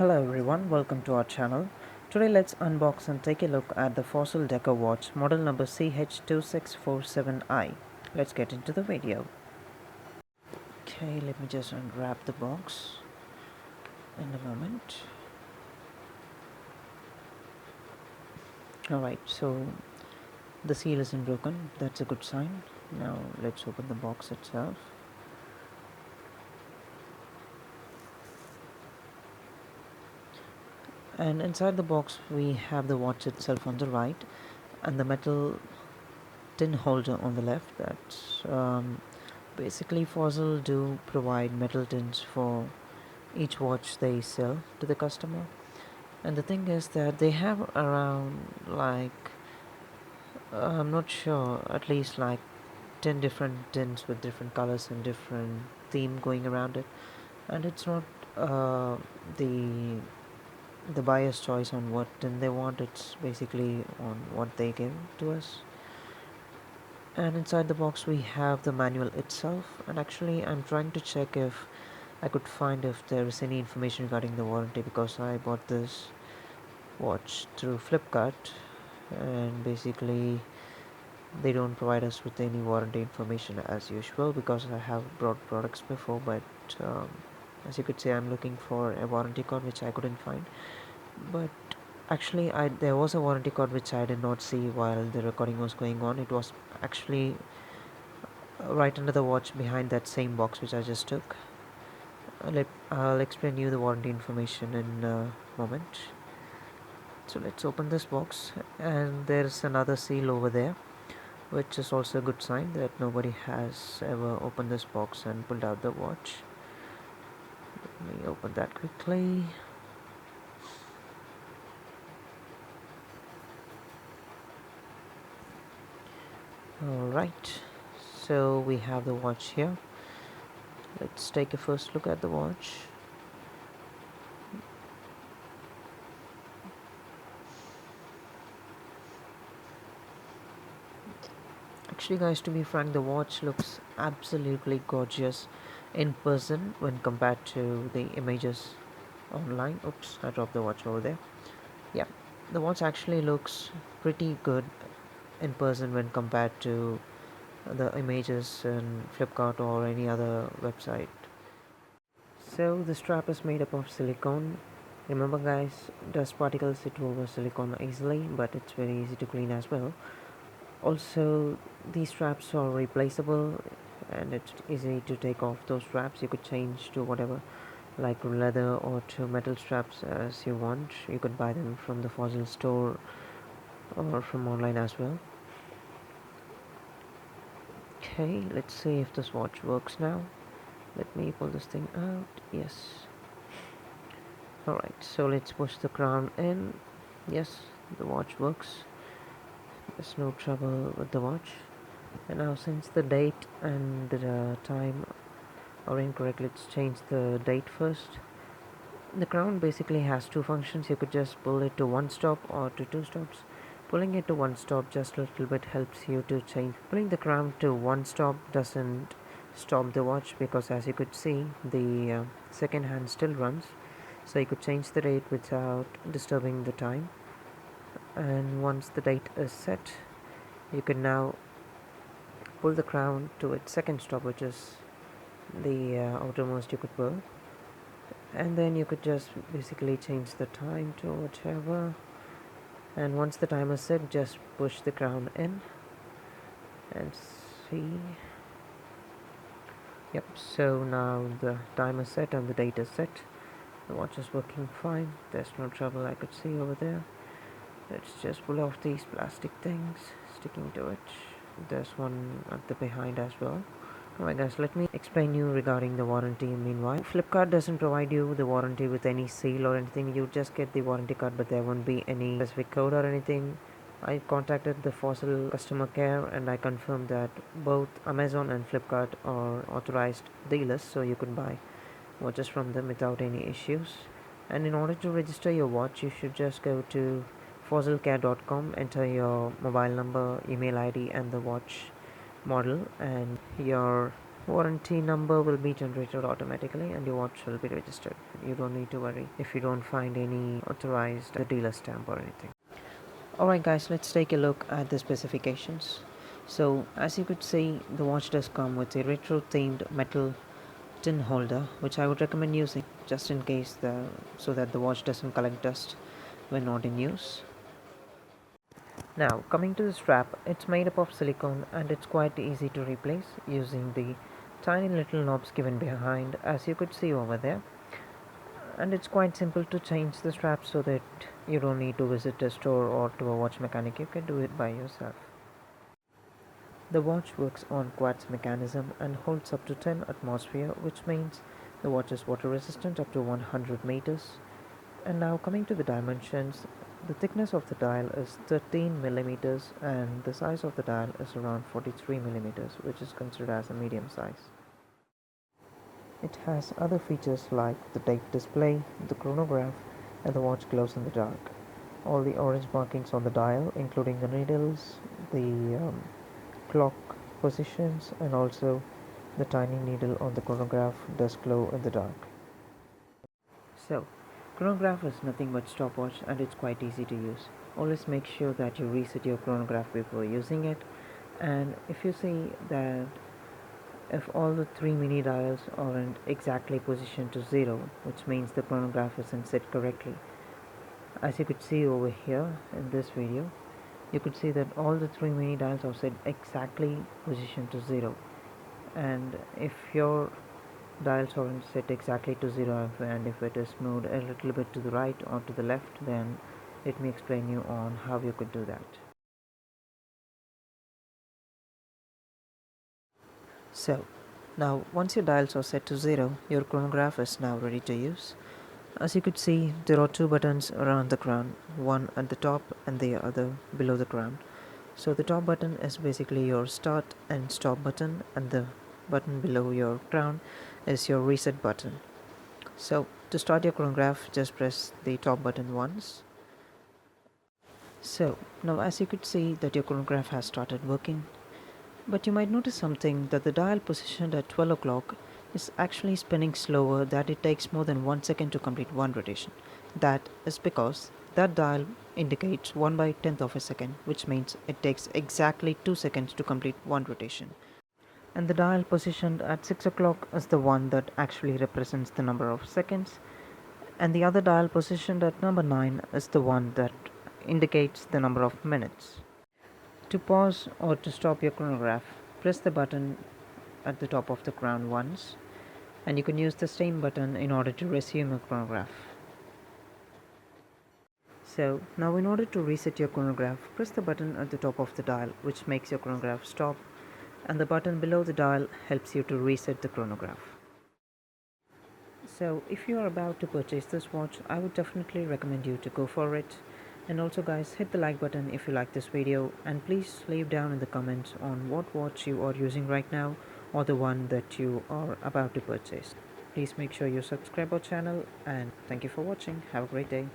Hello everyone, welcome to our channel. Today let's unbox and take a look at the Fossil Deco watch model number ch2647I. Let's get into the video. Okay, let me just unwrap the box in a moment. Alright, so the seal isn't broken, that's a good sign. Now let's open the box itself. And inside the box we have the watch itself on the right and the metal tin holder on the left. That's basically Fossil do provide metal tins for each watch they sell to the customer. And the thing is that they have around I'm not sure, at least like 10 different tins with different colors and different theme going around it. And it's not the buyer's choice on what tin they want, it's basically on what they give to us. And inside the box we have the manual itself, and actually I'm trying to check if I could find if there is any information regarding the warranty, because I bought this watch through Flipkart and basically they don't provide us with any warranty information as usual, because I have bought products before, but um, as you could say, I'm looking for a warranty card which I couldn't find. But actually there was a warranty card which I did not see while the recording was going on. It was actually right under the watch behind that same box which I just took. I'll explain you the warranty information in a moment. So let's open this box, and there's another seal over there, which is also a good sign that nobody has ever opened this box and pulled out the watch. Let me open that quickly. Alright, so we have the watch here. Let's take a first look at the watch. Actually guys, to be frank, the watch looks absolutely gorgeous in person when compared to the images online. Oops, I dropped the watch over there. Yeah, the watch actually looks pretty good in person when compared to the images in Flipkart or any other website. So the strap is made up of silicone. Remember guys, dust particles sit over silicone easily, but it's very easy to clean as well. Also, these straps are replaceable and it's easy to take off those straps. You could change to whatever, like leather or to metal straps as you want. You could buy them from the Fossil store or from online as well. Okay, let's see if this watch works now. Let me pull this thing out. Yes. Alright, so let's push the crown in. Yes, the watch works. There's no trouble with the watch. And now since the date and the time are incorrect, let's change the date first. The crown basically has two functions. You could just pull it to one stop or to two stops. Pulling it to one stop just a little bit helps you to change. Pulling the crown to one stop doesn't stop the watch, because as you could see, the second hand still runs, so you could change the date without disturbing the time. And once the date is set, you can now pull the crown to its second stop, which is the outermost you could pull, and then you could just basically change the time to whichever. And once the time is set, just push the crown in and see. Yep, so now the time is set and the date is set. The watch is working fine, there's no trouble I could see over there. Let's just pull off these plastic things sticking to it. There's one at the behind as well. Alright guys, let me explain you regarding the warranty. Meanwhile, Flipkart doesn't provide you the warranty with any seal or anything. You just get the warranty card, but there won't be any specific code or anything. I contacted the Fossil customer care and I confirmed that both Amazon and Flipkart are authorized dealers, so you could buy watches from them without any issues. And in order to register your watch, you should just go to fossilcare.com, enter your mobile number, email ID and the watch model and your Warranty number will be generated automatically and your watch will be registered. You don't need to worry if you don't find any authorized dealer stamp or anything. Alright guys, let's take a look at the specifications. So as you could see, the watch does come with a retro themed metal tin holder, which I would recommend using just in case so that the watch doesn't collect dust when not in use. Now coming to the strap, it's made up of silicone and it's quite easy to replace using the tiny little knobs given behind, as you could see over there. And it's quite simple to change the strap so that you don't need to visit a store or to a watch mechanic. You can do it by yourself. The watch works on quartz mechanism and holds up to 10 atmosphere, which means the watch is water resistant up to 100 meters. And now coming to the dimensions, the thickness of the dial is 13 millimeters and the size of the dial is around 43 millimeters, which is considered as a medium size. It has other features like the date display, the chronograph, and the watch glows in the dark. All the orange markings on the dial, including the needles, the clock positions, and also the tiny needle on the chronograph does glow in the dark. So, chronograph is nothing but stopwatch and it's quite easy to use. Always make sure that you reset your chronograph before using it, and if you see that if all the three mini dials aren't exactly positioned to 0, which means the chronograph isn't set correctly. As you could see over here in this video, you could see that all the three mini dials are set exactly positioned to 0, and if your dials aren't set exactly to 0 and if it is moved a little bit to the right or to the left, then let me explain you on how you could do that. So now once your dials are set to 0, your chronograph is now ready to use. As you could see, there are two buttons around the crown, one at the top and the other below the crown. So the top button is basically your start and stop button, and the button below your crown is your reset button. So to start your chronograph, just press the top button once. So now as you could see that your chronograph has started working, but you might notice something, that the dial positioned at 12 o'clock is actually spinning slower, that it takes more than 1 second to complete one rotation. That is because that dial indicates 1/10th of a second, which means it takes exactly 2 seconds to complete one rotation. And the dial positioned at 6 o'clock is the one that actually represents the number of seconds, and the other dial positioned at number 9 is the one that indicates the number of minutes. To pause or to stop your chronograph, press the button at the top of the crown once, and you can use the same button in order to resume your chronograph. So now in order to reset your chronograph, press the button at the top of the dial, which makes your chronograph stop, and the button below the dial helps you to reset the chronograph. So if you are about to purchase this watch, I would definitely recommend you to go for it. And also guys, hit the like button if you like this video, and please leave down in the comments on what watch you are using right now or the one that you are about to purchase. Please make sure you subscribe our channel, and thank you for watching. Have a great day.